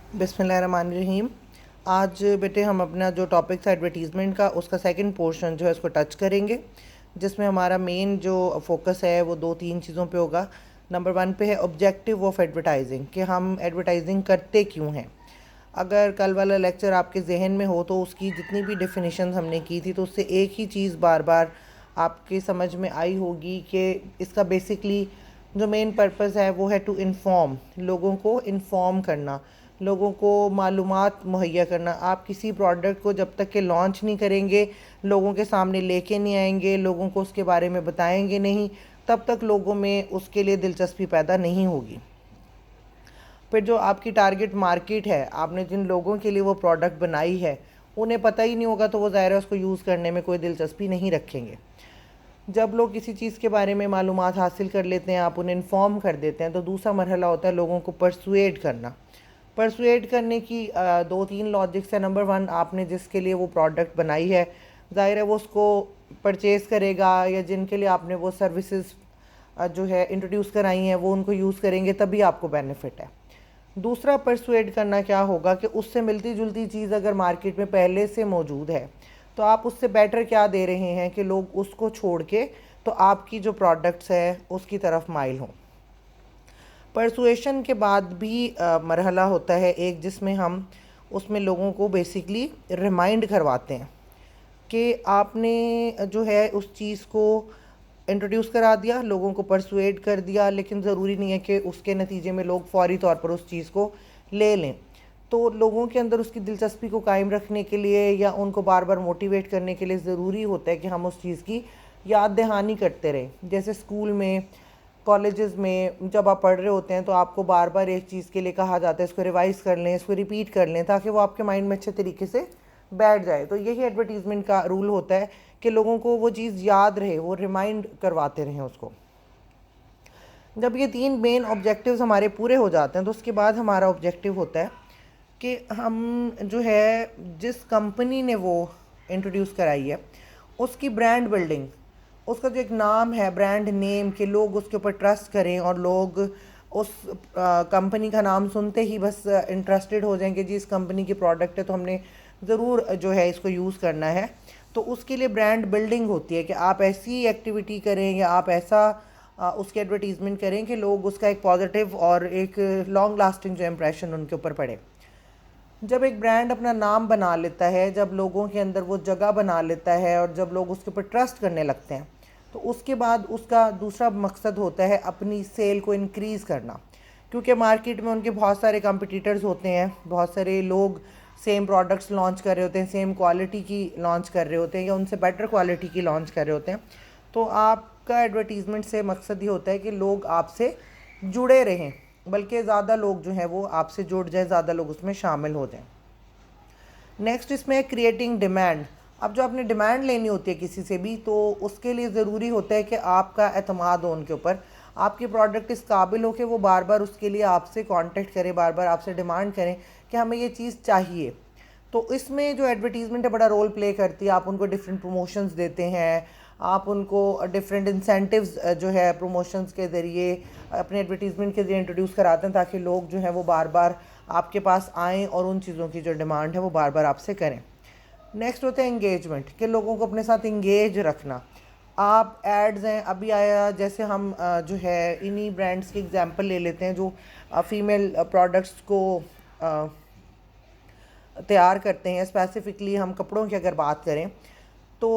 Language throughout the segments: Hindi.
बिस्मिल्लाहिर्रहमानिर्रहीम। आज बेटे हम अपना जो टॉपिक था एडवर्टीज़मेंट का, उसका सेकंड पोर्शन जो है उसको टच करेंगे, जिसमें हमारा मेन जो फोकस है वो दो तीन चीज़ों पे होगा। नंबर वन पे है ऑब्जेक्टिव ऑफ एडवर्टाइजिंग, कि हम एडवर्टाइजिंग करते क्यों हैं। अगर कल वाला लेक्चर आपके जहन में हो तो उसकी जितनी भी डेफिनेशन हमने की थी, तो उससे एक ही चीज़ बार बार आपकी समझ में आई होगी कि इसका बेसिकली जो मेन पर्पस है वो है टू इन्फॉर्म, लोगों को इन्फॉर्म करना, लोगों को मालूमात मुहैया करना। आप किसी प्रोडक्ट को जब तक के लॉन्च नहीं करेंगे, लोगों के सामने लेके नहीं आएंगे, लोगों को उसके बारे में बताएंगे नहीं, तब तक लोगों में उसके लिए दिलचस्पी पैदा नहीं होगी। फिर जो आपकी टारगेट मार्केट है, आपने जिन लोगों के लिए वो प्रोडक्ट बनाई है, उन्हें पता ही नहीं होगा, तो वो ज़ाहिर है उसको यूज़ करने में कोई दिलचस्पी नहीं रखेंगे। जब लोग किसी चीज़ के बारे में मालूमात हासिल कर लेते हैं, आप उन्हें इन्फॉर्म कर देते हैं, तो दूसरा मरहला होता है लोगों को परसुएड करना। परसुएड करने की दो तीन लॉजिक्स है। नंबर वन, आपने जिसके लिए वो प्रोडक्ट बनाई है, ज़ाहिर है वो उसको परचेज़ करेगा, या जिनके लिए आपने वो सर्विसेज जो है इंट्रोड्यूस कराई हैं वो उनको यूज़ करेंगे, तभी आपको बेनिफिट है। दूसरा परसुएड करना क्या होगा कि उससे मिलती जुलती चीज़ अगर मार्केट में पहले से मौजूद है, तो आप उससे बेटर क्या दे रहे हैं कि लोग उसको छोड़ के तो आपकी जो प्रोडक्ट्स है उसकी तरफ माइल हों। परसुएशन के बाद भी मरहला होता है एक, जिसमें हम उसमें लोगों को बेसिकली रिमाइंड करवाते हैं कि आपने जो है उस चीज़ को इंट्रोड्यूस करा दिया, लोगों को परसुएड कर दिया, लेकिन ज़रूरी नहीं है कि उसके नतीजे में लोग फौरी तौर पर उस चीज़ को ले लें। तो लोगों के अंदर उसकी दिलचस्पी को कायम रखने के लिए या उनको बार बार मोटिवेट करने के लिए ज़रूरी होता है कि हम उस चीज़ की याद दहानी करते रहें। जैसे स्कूल में, कॉलेजेस में जब आप पढ़ रहे होते हैं, तो आपको बार बार एक चीज़ के लिए कहा जाता है इसको रिवाइज़ कर लें, इसको रिपीट कर लें, ताकि वो आपके माइंड में अच्छे तरीके से बैठ जाए। तो यही एडवर्टीज़मेंट का रूल होता है कि लोगों को वो चीज़ याद रहे, वो रिमाइंड करवाते रहें उसको। जब ये तीन मेन ऑब्जेक्टिव्स हमारे पूरे हो जाते हैं, तो उसके बाद हमारा ऑब्जेक्टिव होता है कि हम जो है जिस कंपनी ने वो इंट्रोड्यूस कराई है उसकी ब्रांड बिल्डिंग, उसका जो एक नाम है, ब्रांड नेम, के लोग उसके ऊपर ट्रस्ट करें और लोग उस कंपनी का नाम सुनते ही बस इंटरेस्टेड हो जाएंगे, जी इस कंपनी की प्रोडक्ट है तो हमने ज़रूर जो है इसको यूज़ करना है। तो उसके लिए ब्रांड बिल्डिंग होती है कि आप ऐसी एक्टिविटी करें या आप ऐसा उसकी एडवर्टीज़मेंट करें कि लोग उसका एक पॉजिटिव और एक लॉन्ग लास्टिंग जो इम्प्रेशन उनके ऊपर पड़े। जब एक ब्रांड अपना नाम बना लेता है, जब लोगों के अंदर वो जगह बना लेता है और जब लोग उसके ऊपर ट्रस्ट करने लगते हैं, तो उसके बाद उसका दूसरा मकसद होता है अपनी सेल को इंक्रीज़ करना। क्योंकि मार्केट में उनके बहुत सारे कंपटीटर्स होते हैं, बहुत सारे लोग सेम प्रोडक्ट्स लॉन्च कर रहे होते हैं, सेम क्वालिटी की लॉन्च कर रहे होते हैं या उनसे बेटर क्वालिटी की लॉन्च कर रहे होते हैं। तो आपका एडवर्टीज़मेंट से मकसद ये होता है कि लोग आपसे जुड़े रहें, बल्कि ज़्यादा लोग जो हैं वो आपसे जुड़ जाएं, ज़्यादा लोग उसमें शामिल हो जाएं। नेक्स्ट इसमें है क्रिएटिंग डिमांड। अब जो आपने डिमांड लेनी होती है किसी से भी, तो उसके लिए ज़रूरी होता है कि आपका एतमाद हो उनके ऊपर, आपकी प्रोडक्ट इस काबिल हो कि वो बार बार उसके लिए आपसे कांटेक्ट करें, बार बार आपसे डिमांड करें कि हमें ये चीज़ चाहिए। तो इसमें जो एडवर्टीज़मेंट है बड़ा रोल प्ले करती है। आप उनको डिफरेंट प्रमोशंस देते हैं, आप उनको डिफरेंट इंसेंटिव्स जो है प्रमोशंस के ज़रिए, अपने एडवर्टीज़मेंट के ज़रिए इंट्रोड्यूस कराते हैं, ताकि लोग जो हैं वो बार बार आपके पास आएँ और उन चीज़ों की जो डिमांड है वो बार बार आपसे करें। नेक्स्ट होता है इंगेजमेंट, कि लोगों को अपने साथ इंगेज रखना। आप एड्स हैं अभी आया, जैसे हम जो है इन्हीं ब्रांड्स की एग्जांपल ले लेते हैं जो फीमेल प्रोडक्ट्स को तैयार करते हैं। स्पेसिफ़िकली हम कपड़ों की अगर बात करें, तो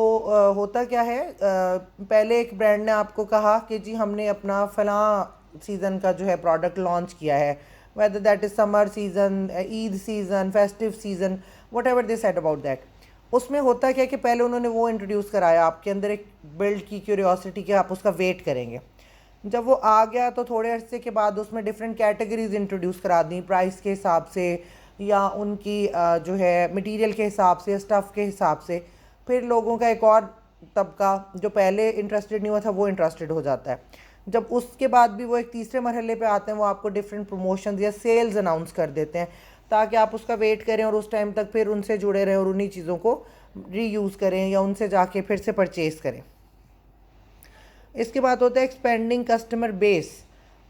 होता क्या है, पहले एक ब्रांड ने आपको कहा कि जी हमने अपना फ़लाँ सीज़न का जो है प्रोडक्ट लॉन्च किया है, whether that is summer season, Eid season, festive season, what ever they said about that. उसमें होता क्या है कि पहले उन्होंने वो इंट्रोड्यूस कराया, आपके अंदर एक बिल्ड की क्यूरियोसिटी कि आप उसका वेट करेंगे। जब वो आ गया तो थोड़े अरसे के बाद उसमें डिफरेंट कैटेगरीज इंट्रोड्यूस करा दी, प्राइस के हिसाब से या उनकी जो है मटेरियल के हिसाब से, स्टफ़ के हिसाब से। फिर लोगों का एक और तबका जो पहले इंटरेस्टेड नहीं हुआ था वो इंटरेस्टेड हो जाता है। जब उसके बाद भी वो एक तीसरे मरहले पे आते हैं, वो आपको डिफरेंट प्रमोशंस या सेल्स अनाउंस कर देते हैं, ताकि आप उसका वेट करें और उस टाइम तक फिर उनसे जुड़े रहें और उन्हीं चीज़ों को रीयूज़ करें या उनसे जाके फिर से परचेज़ करें। इसके बाद होता है एक्सपेंडिंग कस्टमर बेस।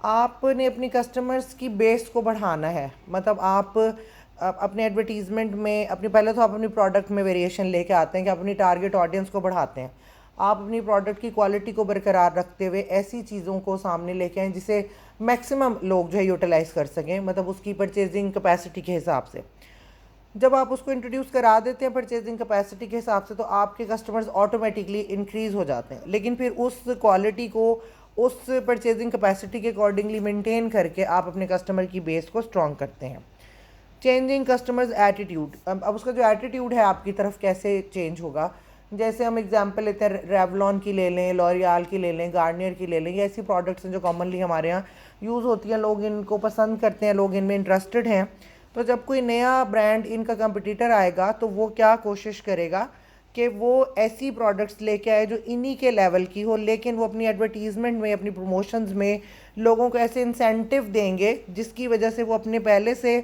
आपने अपनी कस्टमर्स की बेस को बढ़ाना है। मतलब आप अपने एडवर्टीज़मेंट में अपनी पहले तो आप अपनी प्रोडक्ट में वेरिएशन लेके आते हैं कि आप अपनी टारगेट ऑडियंस को बढ़ाते हैं। आप अपनी प्रोडक्ट की क्वालिटी को बरकरार रखते हुए ऐसी चीज़ों को सामने लेके आएँ जिसे मैक्सिमम लोग जो है यूटिलाइज़ कर सकें, मतलब उसकी परचेजिंग कैपेसिटी के हिसाब से। जब आप उसको इंट्रोड्यूस करा देते हैं परचेजिंग कैपेसिटी के हिसाब से, तो आपके कस्टमर्स ऑटोमेटिकली इंक्रीज़ हो जाते हैं। लेकिन फिर उस क्वालिटी को उस परचेजिंग कैपेसिटी के अकॉर्डिंगली मेंटेन करके आप अपने कस्टमर की बेस को स्ट्रॉन्ग करते हैं। चेंजिंग कस्टमर्स एटीट्यूड, अब उसका जो एटीट्यूड है आपकी तरफ कैसे चेंज होगा। जैसे हम एग्जांपल लेते हैं, रेवलॉन की ले लें, लॉरियल की ले लें, गार्नियर की ले लें। ये ऐसी प्रोडक्ट्स हैं जो कॉमनली हमारे यहाँ यूज़ होती हैं, लोग इनको पसंद करते हैं, लोग इनमें इंटरेस्टेड हैं। तो जब कोई नया ब्रांड इनका कंपटीटर आएगा तो वो क्या कोशिश करेगा कि वो ऐसी प्रोडक्ट्स लेके आए जो इन्हीं के लेवल की हो, लेकिन वो अपनी एडवर्टीज़मेंट में, अपनी प्रमोशंस में लोगों को ऐसे इंसेंटिव देंगे जिसकी वजह से वो अपने पहले से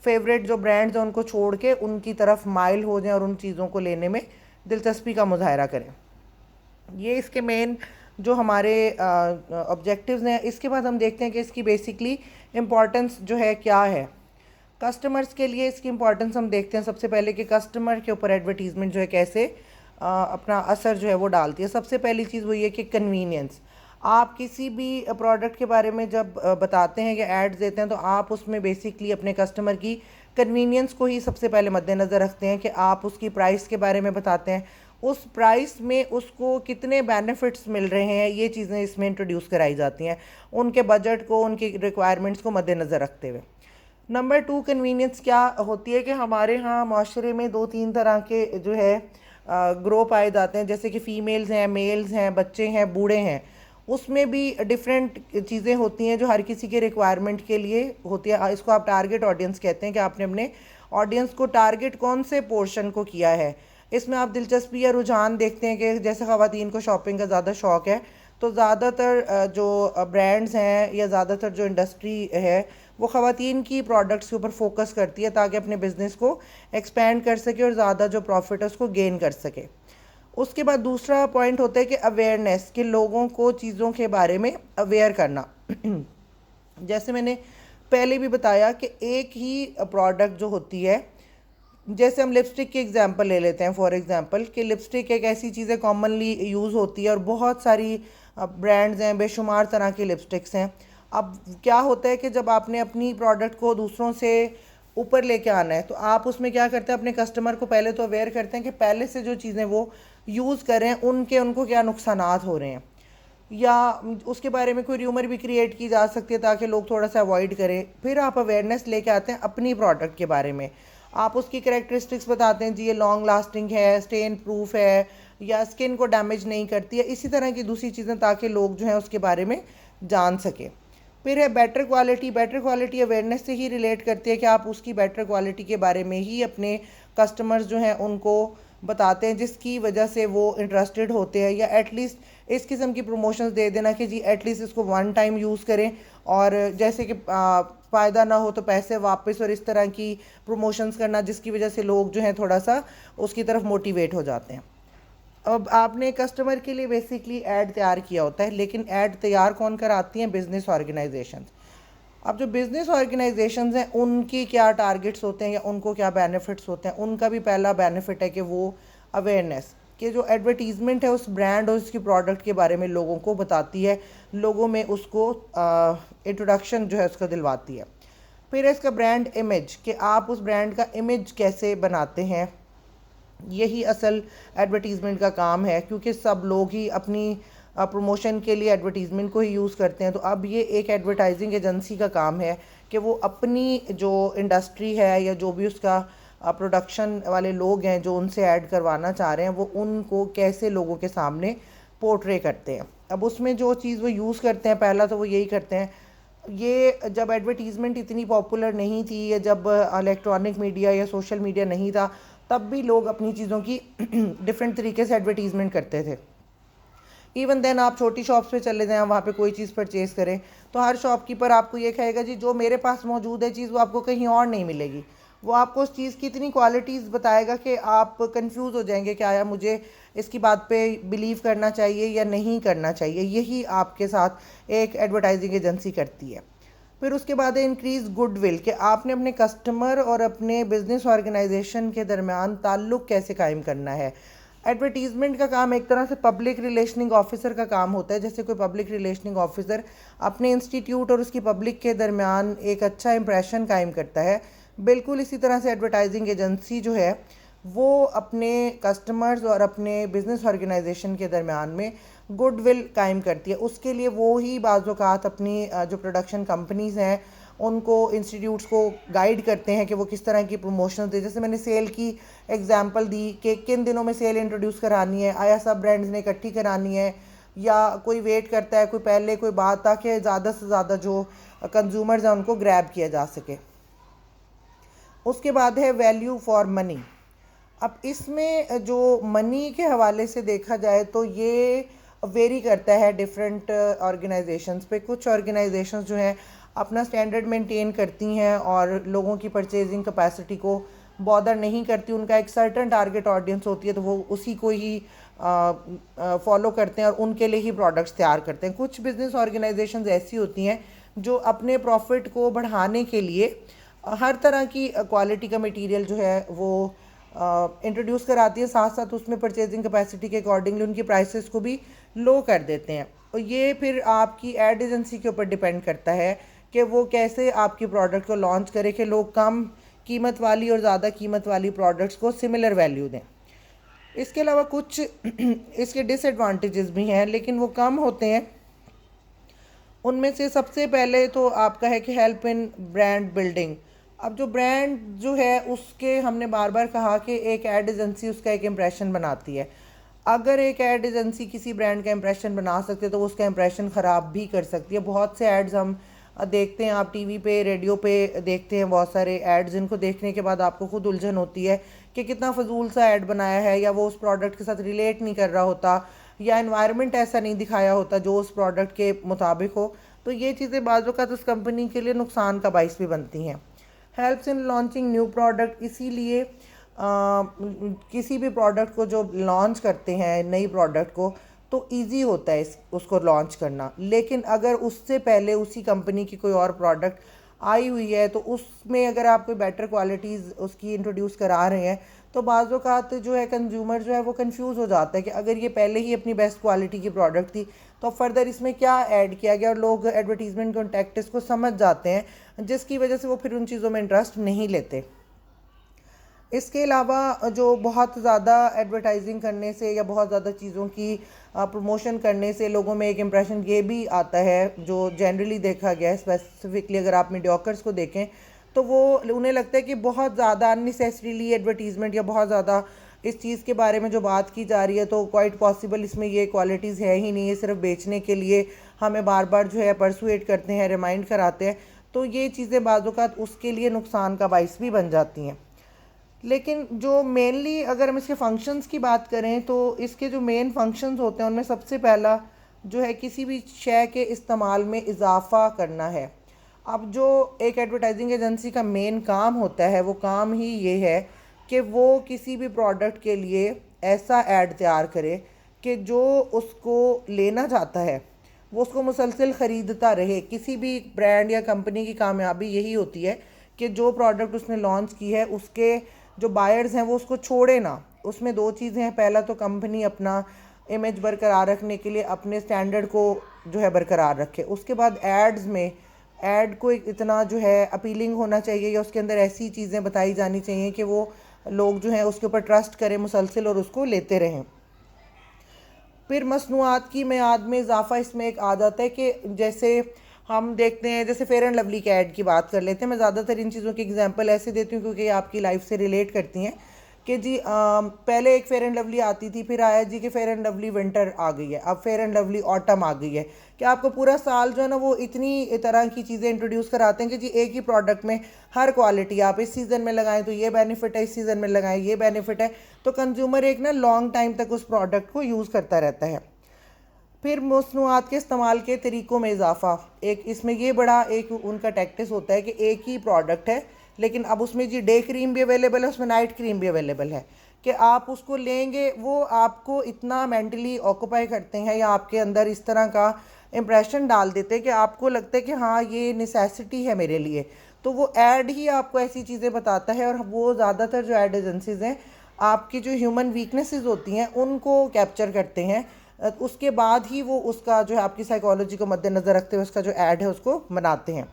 फेवरेट जो ब्रांड्स हैं उनको छोड़ के उनकी तरफ माइल हो जाएं और उन चीज़ों को लेने में दिलचस्पी का मुजाहरा करें। ये इसके मेन जो हमारे ऑब्जेक्टिव्स हैं। इसके बाद हम देखते हैं कि इसकी बेसिकली इम्पॉर्टेंस जो है क्या है कस्टमर्स के लिए। इसकी इम्पॉर्टेंस हम देखते हैं सबसे पहले कि कस्टमर के ऊपर एडवर्टीज़मेंट जो है कैसे अपना असर जो है वो डालती है। सबसे पहली चीज़ वो ये कि कन्वीनियंस। आप किसी भी प्रोडक्ट के बारे में जब बताते हैं या एड्स देते हैं तो आप उसमें बेसिकली अपने कस्टमर की कन्वीनियंस को ही सबसे पहले मद्देनज़र रखते हैं कि आप उसकी प्राइस के बारे में बताते हैं, उस प्राइस में उसको कितने बेनिफिट्स मिल रहे हैं, ये चीज़ें इसमें इंट्रोड्यूस कराई जाती हैं उनके बजट को, उनकी रिक्वायरमेंट्स को मद्देनज़र रखते हुए। नंबर 2 कन्वीनियंस क्या होती है कि हमारे यहाँ माशरे में 2-3 तरह के जो है ग्रुप पाए जाते हैं, जैसे कि फ़ीमेल्स हैं, मेल्स हैं, बच्चे हैं, बूढ़े हैं। उसमें भी डिफरेंट चीज़ें होती हैं जो हर किसी के रिक्वायरमेंट के लिए होती है। इसको आप टारगेट ऑडियंस कहते हैं कि आपने अपने ऑडियंस को टारगेट कौन से पोर्शन को किया है। इसमें आप दिलचस्पी या रुझान देखते हैं कि जैसे ख़वातीन को शॉपिंग का ज़्यादा शौक़ है तो ज़्यादातर जो ब्रांड्स हैं या ज़्यादातर जो इंडस्ट्री है वो ख़वातीन की प्रोडक्ट्स के ऊपर फोकस करती है ताकि अपने बिज़नेस को एक्सपेंड कर सके और ज़्यादा जो प्रॉफिट है उसको गेन कर सके। उसके बाद दूसरा पॉइंट होता है कि अवेयरनेस, कि लोगों को चीज़ों के बारे में अवेयर करना। जैसे मैंने पहले भी बताया कि एक ही प्रोडक्ट जो होती है, जैसे हम लिपस्टिक की एग्जांपल ले लेते हैं फॉर एग्जांपल, कि लिपस्टिक एक ऐसी चीज़ है कॉमनली यूज़ होती है और बहुत सारी ब्रांड्स हैं, बेशुमार तरह की लिपस्टिक्स हैं। अब क्या होता है कि जब आपने अपनी प्रोडक्ट को दूसरों से ऊपर लेके आना है तो आप उसमें क्या करते हैं, अपने कस्टमर को पहले तो अवेयर करते हैं कि पहले से जो चीज़ें वो यूज़ कर रहे हैं उनको क्या नुकसानात हो रहे हैं, या उसके बारे में कोई र्यूमर भी क्रिएट की जा सकती है ताकि लोग थोड़ा सा अवॉइड करें। फिर आप अवेयरनेस लेके आते हैं अपनी प्रोडक्ट के बारे में, आप उसकी करेक्टरिस्टिक्स बताते हैं, जी ये लॉन्ग लास्टिंग है, स्टेन प्रूफ है, या स्किन को डैमेज नहीं करती है, इसी तरह की दूसरी चीज़ें, ताकि लोग जो हैं उसके बारे में जान सकें। फिर है better quality. Better quality awareness से ही रिलेट करती है कि आप उसकी बेटर क्वालिटी के बारे में ही अपने कस्टमर्स जो हैं उनको बताते हैं, जिसकी वजह से वो इंटरेस्टेड होते हैं, या एटलीस्ट इस किस्म की प्रमोशंस दे देना कि जी एटलीस्ट इसको वन टाइम यूज़ करें, और जैसे कि फ़ायदा ना हो तो पैसे वापस, और इस तरह की प्रमोशंस करना जिसकी वजह से लोग जो हैं थोड़ा सा उसकी तरफ मोटिवेट हो जाते हैं। अब आपने कस्टमर के लिए बेसिकली ऐड तैयार किया होता है, लेकिन ऐड तैयार कौन कराती हैं, बिज़नेस ऑर्गेनाइजेशंस। अब जो बिज़नेस ऑर्गेनाइजेशंस हैं उनकी क्या टारगेट्स होते हैं या उनको क्या बेनिफिट्स होते हैं। उनका भी पहला बेनिफिट है कि वो अवेयरनेस, कि जो एडवर्टीज़मेंट है उस ब्रांड और उसकी प्रोडक्ट के बारे में लोगों को बताती है, लोगों में उसको इंट्रोडक्शन जो है उसका दिलवाती है। फिर है इसका ब्रांड इमेज, कि आप उस ब्रांड का इमेज कैसे बनाते हैं, यही असल एडवर्टीज़मेंट का काम है, क्योंकि सब लोग ही अपनी प्रमोशन के लिए एडवर्टीज़मेंट को ही यूज़ करते हैं। तो अब ये एक एडवर्टाइजिंग एजेंसी का काम है कि वो अपनी जो इंडस्ट्री है या जो भी उसका प्रोडक्शन वाले लोग हैं जो उनसे ऐड करवाना चाह रहे हैं, वो उनको कैसे लोगों के सामने पोर्ट्रे करते हैं। अब उसमें जो चीज़ वो यूज़ करते हैं, पहला तो वो यही करते हैं, ये जब एडवर्टीज़मेंट इतनी पॉपुलर नहीं थी, या जब इलेक्ट्रॉनिक मीडिया या सोशल मीडिया नहीं था, तब भी लोग अपनी चीज़ों की डिफरेंट तरीके से एडवर्टीज़मेंट करते थे। इवन देन आप छोटी शॉप्स पे चले जाएं, वहाँ पे कोई चीज़ परचेज़ करें तो हर शॉपकीपर आपको ये कहेगा जी जो मेरे पास मौजूद है चीज़ वो आपको कहीं और नहीं मिलेगी, वो आपको उस चीज़ की इतनी क्वालिटीज़ बताएगा कि आप कंफ्यूज हो जाएंगे कि आया मुझे इसकी बात पे बिलीव करना चाहिए या नहीं करना चाहिए। यही आपके साथ एक एडवर्टाइजिंग एजेंसी करती है। फिर उसके बाद है इंक्रीज गुडविल, कि आपने अपने कस्टमर और अपने बिजनेस ऑर्गेनाइजेशन के दरमियान ताल्लुक़ कैसे कायम करना है। एडवर्टीज़मेंट का काम एक तरह से पब्लिक रिलेशनिंग ऑफिसर का काम होता है। जैसे कोई पब्लिक रिलेशनिंग ऑफिसर अपने इंस्टीट्यूट और उसकी पब्लिक के दरमियान एक अच्छा इंप्रेशन कायम करता है, बिल्कुल इसी तरह से एडवर्टाइजिंग एजेंसी जो है वो अपने कस्टमर्स और अपने बिजनेस ऑर्गेनाइजेशन के दरमियान में गुडविल कायम करती है। उसके लिए वो ही बाज़ औक़ात अपनी जो प्रोडक्शन कंपनीज़ हैं उनको, इंस्टीट्यूट्स को गाइड करते हैं कि वो किस तरह की प्रमोशन दे। जैसे मैंने सेल की एग्जांपल दी कि किन दिनों में सेल इंट्रोड्यूस करानी है, आया सब ब्रांड्स ने इकट्ठी करानी है या कोई वेट करता है कोई पहले कोई बात, ताकि ज़्यादा से ज़्यादा जो कंज्यूमर्स हैं उनको ग्रैब किया जा सके। उसके बाद है वैल्यू फॉर मनी। अब इसमें जो मनी के हवाले से देखा जाए तो ये वेरी करता है डिफरेंट ऑर्गेनाइजेशंस पे। कुछ ऑर्गेनाइजेशंस जो हैं अपना स्टैंडर्ड मेंटेन करती हैं और लोगों की परचेजिंग कैपेसिटी को बॉदर नहीं करती। उनका एक सर्टन टारगेट ऑडियंस होती है तो वो उसी को ही फॉलो करते हैं और उनके लिए ही प्रोडक्ट्स तैयार करते हैं। कुछ बिजनेस ऑर्गेनाइजेशंस ऐसी होती हैं जो अपने प्रॉफिट को बढ़ाने के लिए हर तरह की क्वालिटी का मटेरियल जो है वो इंट्रोड्यूस कराती है, साथ साथ उसमें परचेजिंग कैपेसिटी के अकॉर्डिंगली उनकी प्राइसेस को भी लो कर देते हैं। और ये फिर आपकी एड एजेंसी के ऊपर डिपेंड करता है कि वो कैसे आपकी प्रोडक्ट को लॉन्च करे कि लोग कम कीमत वाली और ज़्यादा कीमत वाली प्रोडक्ट्स को सिमिलर वैल्यू दें। इसके अलावा कुछ इसके डिसएडवांटेजेस भी हैं लेकिन वो कम होते हैं। उनमें से सबसे पहले तो आपका है कि हेल्प इन ब्रांड बिल्डिंग। अब जो ब्रांड जो है उसके, हमने बार बार कहा कि एक एड एजेंसी उसका एक इम्प्रेशन बनाती है। अगर एक एड एजेंसी किसी ब्रांड का इम्प्रेशन बना सकते तो वो उसका इम्प्रेशन ख़राब भी कर सकती है। बहुत से एड्स हम देखते हैं, आप टीवी पे रेडियो पे देखते हैं बहुत सारे एड्स, जिनको देखने के बाद आपको खुद उलझन होती है कि कितना फजूल सा ऐड बनाया है, या वो उस प्रोडक्ट के साथ रिलेट नहीं कर रहा होता, या एनवायरनमेंट ऐसा नहीं दिखाया होता जो उस प्रोडक्ट के मुताबिक हो। तो ये चीज़ें बाज़ औक़ात उस कंपनी के लिए नुकसान का बाइस भी बनती हैं। Helps in launching new product, इसीलिए किसी भी प्रोडक्ट को जो लॉन्च करते हैं नई प्रोडक्ट को तो इजी होता है उसको लॉन्च करना। लेकिन अगर उससे पहले उसी कंपनी की कोई और प्रोडक्ट आई हुई है तो उसमें अगर आप कोई बेटर क्वालिटीज़ उसकी इंट्रोड्यूस करा रहे हैं तो बाज़ औक़ात जो है कंज्यूमर जो है वो कंफ्यूज हो जाता है कि अगर ये पहले ही अपनी बेस्ट क्वालिटी की प्रोडक्ट थी तो फर्दर इसमें क्या ऐड किया गया, और लोग एडवर्टीज़मेंट कॉन्टेक्ट्स को समझ जाते हैं जिसकी वजह से वो फिर उन चीज़ों में इंटरेस्ट नहीं लेते। इसके अलावा जो बहुत ज़्यादा एडवर्टाइजिंग करने से या बहुत ज़्यादा चीज़ों की प्रमोशन करने से लोगों में एक इम्प्रेशन ये भी आता है जो जनरली देखा गया है, स्पेसिफिकली अगर आप मीडियोकर्स को देखें तो वो उन्हें लगता है कि बहुत ज़्यादा अननेसेसरीली एडवर्टीज़मेंट या बहुत ज़्यादा इस चीज़ के बारे में जो बात की जा रही है तो क्वाइट पॉसिबल इसमें ये क्वालिटीज़ है ही नहीं, ये सिर्फ बेचने के लिए हमें बार बार जो है परसुएट करते हैं, रिमाइंड कराते हैं। तो ये चीज़ें बाज़ औक़ात उसके लिए नुकसान का बाइस भी बन जाती हैं। लेकिन जो मेनली अगर हम इसके फंक्शंस की बात करें तो इसके जो मेन फंक्शंस होते हैं उनमें सबसे पहला जो है किसी भी शय के इस्तेमाल में इजाफ़ा करना है। अब जो एक एडवर्टाइजिंग एजेंसी का मेन काम होता है वो काम ही ये है कि वो किसी भी प्रोडक्ट के लिए ऐसा ऐड तैयार करे कि जो उसको लेना चाहता है वो उसको मुसलसल ख़रीदता रहे। किसी भी ब्रांड या कंपनी की कामयाबी यही होती है कि जो प्रोडक्ट उसने लॉन्च की है उसके जो बायर्स हैं वो उसको छोड़े ना। उसमें दो चीज़ें हैं, पहला तो कंपनी अपना इमेज बरकरार रखने के लिए अपने स्टैंडर्ड को जो है बरकरार रखे, उसके बाद एड्स में ऐड को इतना जो है अपीलिंग होना चाहिए या उसके अंदर ऐसी चीज़ें बताई जानी चाहिए कि वो लोग जो हैं उसके ऊपर ट्रस्ट करें मुसलसल और उसको लेते रहें। फिर मसनूआत की मियाद में इजाफ़ा इसमें एक आ जाता है कि जैसे हम देखते हैं, जैसे फेयर एंड लवली के ऐड की बात कर लेते हैं। मैं ज़्यादातर इन चीज़ों की एग्जांपल ऐसे देती हूँ क्योंकि ये आपकी लाइफ से रिलेट करती हैं कि जी पहले एक फेयर एंड लवली आती थी, फिर आया जी कि फेयर एंड लवली विंटर आ गई है, अब फेयर एंड लवली ऑटम आ गई है। कि आपको पूरा साल जो है ना वो इतनी तरह की चीज़ें इंट्रोड्यूस कराते हैं कि जी एक ही प्रोडक्ट में हर क्वालिटी, आप इस सीज़न में लगाएं तो ये बेनिफिट है, इस सीज़न में लगाएं ये बेनिफिट है। तो कंज्यूमर एक ना लॉन्ग टाइम तक उस प्रोडक्ट को यूज़ करता रहता है। फिर मसनूआत के इस्तेमाल के तरीक़ों में इजाफ़ा, एक इसमें ये बड़ा एक उनका टैक्टिस होता है कि एक ही प्रोडक्ट है लेकिन अब उसमें जी डे क्रीम भी अवेलेबल है, उसमें नाइट क्रीम भी अवेलेबल है कि आप उसको लेंगे, वो आपको इतना मेंटली ऑक्यूपाई करते हैं या आपके अंदर इस तरह का इम्प्रेशन डाल देते हैं कि आपको लगता है कि हाँ ये नेसेसिटी है मेरे लिए। तो वो ऐड ही आपको ऐसी चीज़ें बताता है, और वो ज़्यादातर जो ऐड एजेंसीज हैं आपकी जो ह्यूमन वीकनेसेस होती हैं उनको कैप्चर करते हैं। उसके बाद ही वो उसका जो है आपकी साइकोलॉजी को मद्देनज़र रखते हुए उसका जो ऐड है उसको बनाते हैं।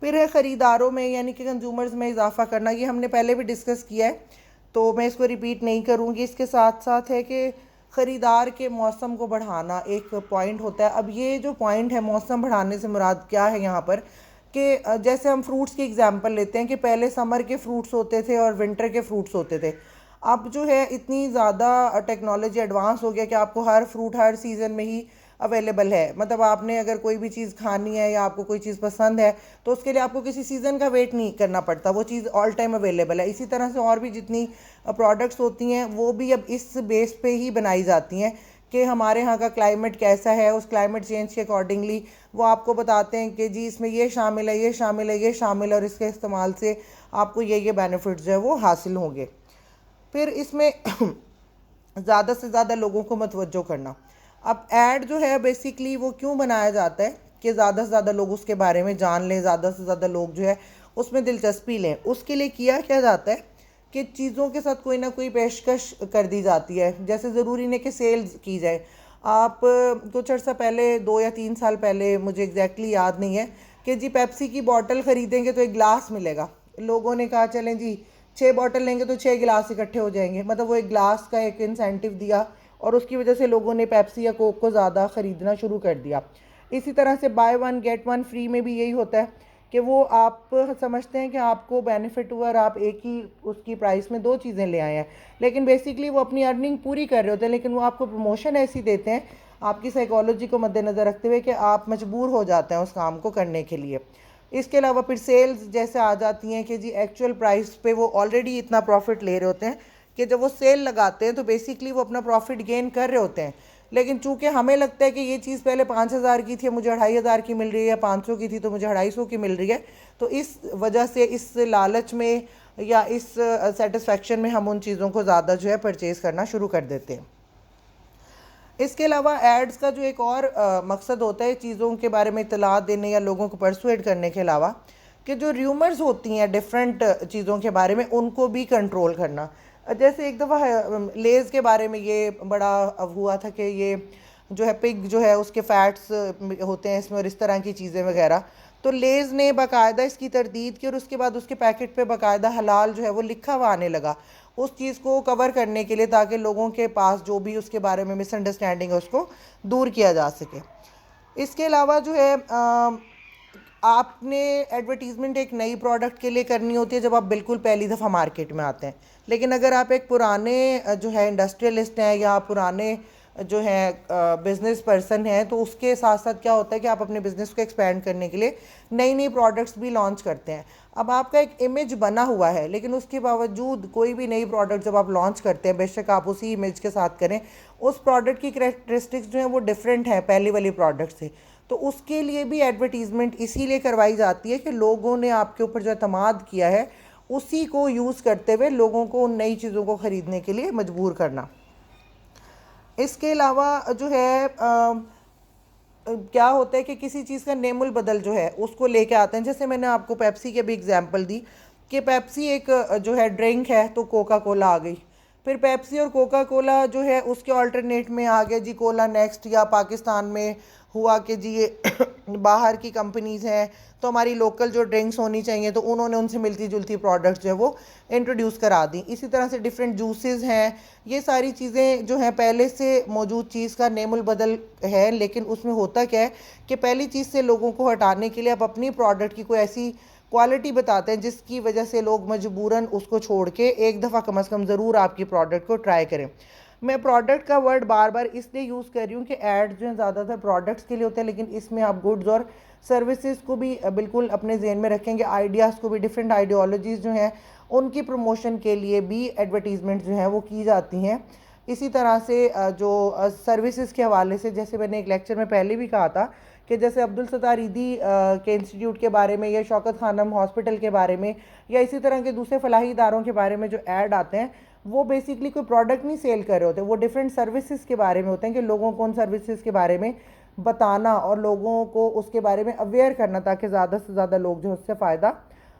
फिर है ख़रीदारों में यानी कि कंज्यूमर्स में इजाफा करना, ये हमने पहले भी डिस्कस किया है तो मैं इसको रिपीट नहीं करूँगी। इसके साथ साथ है कि ख़रीदार के मौसम को बढ़ाना एक पॉइंट होता है। अब ये जो पॉइंट है मौसम बढ़ाने से मुराद क्या है यहाँ पर, कि जैसे हम फ्रूट्स की एग्जांपल लेते हैं कि पहले समर के फ्रूट्स होते थे और विंटर के फ्रूट्स होते थे। अब जो है इतनी ज़्यादा टेक्नोलॉजी एडवांस हो गया कि आपको हर फ्रूट हर सीज़न में ही अवेलेबल है। मतलब आपने अगर कोई भी चीज़ खानी है या आपको कोई चीज़ पसंद है तो उसके लिए आपको किसी सीज़न का वेट नहीं करना पड़ता, वो चीज़ ऑल टाइम अवेलेबल है। इसी तरह से और भी जितनी प्रोडक्ट्स होती हैं वो भी अब इस बेस पे ही बनाई जाती हैं कि हमारे यहाँ का क्लाइमेट कैसा है, उस क्लाइमेट चेंज के अकॉर्डिंगली वो आपको बताते हैं कि जी इसमें ये शामिल है, ये शामिल है, ये शामिल है, और इसके इस्तेमाल से आपको ये बेनिफिट्स जो है वो हासिल होंगे। फिर इसमें ज़्यादा से ज़्यादा लोगों को मतवज्जो करना। अब ऐड जो है बेसिकली वो क्यों बनाया जाता है कि ज़्यादा से ज़्यादा लोग उसके बारे में जान लें, ज़्यादा से ज़्यादा लोग जो है उसमें दिलचस्पी लें। उसके लिए किया क्या जाता है कि चीज़ों के साथ कोई ना कोई पेशकश कर दी जाती है। जैसे ज़रूरी नहीं कि सेल्स की जाए। आप कुछ अर्सा पहले 2 या 3 साल पहले, मुझे एग्जैक्टली याद नहीं है, कि जी पेप्सी की बॉटल ख़रीदेंगे तो एक गिलास मिलेगा। लोगों ने कहा चलें जी 6 बॉटल लेंगे तो 6 गिलास इकट्ठे हो जाएंगे। मतलब वो एक गिलास का एक इंसेंटिव दिया और उसकी वजह से लोगों ने पेप्सी या कोक को ज़्यादा ख़रीदना शुरू कर दिया। इसी तरह से by one get one free में भी यही होता है कि वो आप समझते हैं कि आपको बेनिफिट हुआ और आप एक ही उसकी प्राइस में 2 चीज़ें ले आए हैं, लेकिन बेसिकली वो अपनी अर्निंग पूरी कर रहे होते हैं, लेकिन वो आपको प्रमोशन ऐसी देते हैं आपकी साइकोलॉजी को मद्देनज़र रखते हुए कि आप मजबूर हो जाते हैं उस काम को करने के लिए। इसके अलावा फिर सेल्स जैसे आ जाती हैं कि जी एक्चुअल प्राइस पे वो ऑलरेडी इतना प्रॉफिट ले रहे होते हैं कि जब वो सेल लगाते हैं तो बेसिकली वो अपना प्रॉफिट गेन कर रहे होते हैं। लेकिन चूंकि हमें लगता है कि ये चीज़ पहले 5,000 की थी, मुझे 2,500 की मिल रही है, या 500 की थी तो मुझे 250 की मिल रही है, तो इस वजह से इस लालच में या इस सेटिस्फेक्शन में हम उन चीज़ों को ज़्यादा जो है परचेज़ करना शुरू कर देते हैं। इसके अलावा एड्स का जो एक और मकसद होता है चीज़ों के बारे में इतला देने या लोगों को परसुएड करने के अलावा, कि जो र्यूमर्स होती हैं डिफरेंट चीज़ों के बारे में उनको भी कंट्रोल करना। जैसे एक दफ़ा लेज़ के बारे में ये बड़ा हुआ था कि ये जो है पिग जो है उसके फैट्स होते हैं इसमें और इस तरह की चीज़ें वगैरह। तो लेज़ ने बाकायदा इसकी तरदीद की और उसके बाद उसके पैकेट पे बाकायदा हलाल जो है वो लिखा हुआ आने लगा उस चीज़ को कवर करने के लिए, ताकि लोगों के पास जो भी उसके बारे में मिसअंडरस्टैंडिंग है उसको दूर किया जा सके। इसके अलावा जो है आपने एडवर्टीज़मेंट एक नई प्रोडक्ट के लिए करनी होती है जब आप बिल्कुल पहली दफ़ा मार्केट में आते हैं। लेकिन अगर आप एक पुराने जो है इंडस्ट्रियलिस्ट हैं या पुराने जो है बिज़नेस पर्सन हैं, तो उसके साथ साथ क्या होता है कि आप अपने बिज़नेस को एक्सपेंड करने के लिए नई नई प्रोडक्ट्स भी लॉन्च करते हैं। अब आपका एक इमेज बना हुआ है, लेकिन उसके बावजूद कोई भी नई प्रोडक्ट जब आप लॉन्च करते हैं, बेशक आप उसी इमेज के साथ करें, उस प्रोडक्ट की करैक्टरिस्टिक्स जो हैं वो डिफरेंट है पहली वाली प्रोडक्ट से। तो उसके लिए भी एडवर्टीज़मेंट इसीलिए करवाई जाती है कि लोगों ने आपके ऊपर जो एतमाद किया है उसी को यूज़ करते हुए लोगों को उन नई चीज़ों को ख़रीदने के लिए मजबूर करना। इसके अलावा जो है क्या होता है कि किसी चीज़ का नेमुल बदल जो है उसको लेके आते हैं। जैसे मैंने आपको पेप्सी के भी एग्जांपल दी कि पेप्सी एक जो है ड्रिंक है तो कोका कोला आ गई, फिर पेप्सी और कोका कोला जो है उसके अल्टरनेट में आ गया जी कोला नेक्स्ट, या पाकिस्तान में हुआ कि जी ये बाहर की कंपनीज़ हैं तो हमारी लोकल जो ड्रिंक्स होनी चाहिए तो उन्होंने उनसे मिलती जुलती प्रोडक्ट्स जो है वो इंट्रोड्यूस करा दी। इसी तरह से डिफरेंट जूसेस हैं, ये सारी चीज़ें जो हैं पहले से मौजूद चीज़ का नेमुल बदल है, लेकिन उसमें होता क्या है कि पहली चीज़ से लोगों को हटाने के लिए आप अपनी प्रोडक्ट की कोई ऐसी क्वालिटी बताते हैं जिसकी वजह से लोग मजबूरन उसको छोड़ के एक दफ़ा कम से कम ज़रूर आपकी प्रोडक्ट को ट्राई करें। मैं प्रोडक्ट का वर्ड बार बार इसलिए यूज़ कर रही हूँ कि एड्स जो हैं ज़्यादातर प्रोडक्ट्स के लिए होते हैं, लेकिन इसमें आप गुड्स और सर्विसेज को भी बिल्कुल अपने जहन में रखेंगे, आइडियाज़ को भी, डिफरेंट आइडियोलॉजीज़ जो हैं उनकी प्रमोशन के लिए भी एडवर्टीज़मेंट जो हैं वो की जाती हैं। इसी तरह से जो सर्विसेज के हवाले से, जैसे मैंने एक लेक्चर में पहले भी कहा था कि जैसे अब्दुल सत्तार ईदी के इंस्टीट्यूट के बारे में या शौकत खानम हॉस्पिटल के बारे में या इसी तरह के दूसरे फलाही इदारों के बारे में जो ऐड आते हैं, वो बेसिकली कोई प्रोडक्ट नहीं सेल कर रहे होते, वो डिफरेंट सर्विसेज के बारे में होते हैं कि लोगों को उन सर्विसेज के बारे में बताना और लोगों को उसके बारे में अवेयर करना, ताकि ज़्यादा से ज़्यादा लोग जो उससे फ़ायदा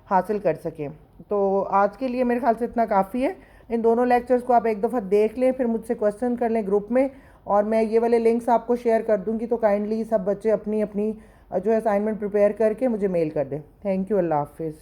हासिल कर सकें। तो आज के लिए मेरे ख्याल से इतना काफ़ी है। इन दोनों लेक्चर्स को आप एक दफ़ा देख लें, फिर मुझसे क्वेश्चन कर लें ग्रुप में, और मैं ये वाले लिंक्स आपको शेयर कर दूँगी, तो काइंडली सब बच्चे अपनी अपनी जो है असाइनमेंट प्रिपेयर करके मुझे मेल कर दें। थैंक यू, अल्लाह हाफिज़।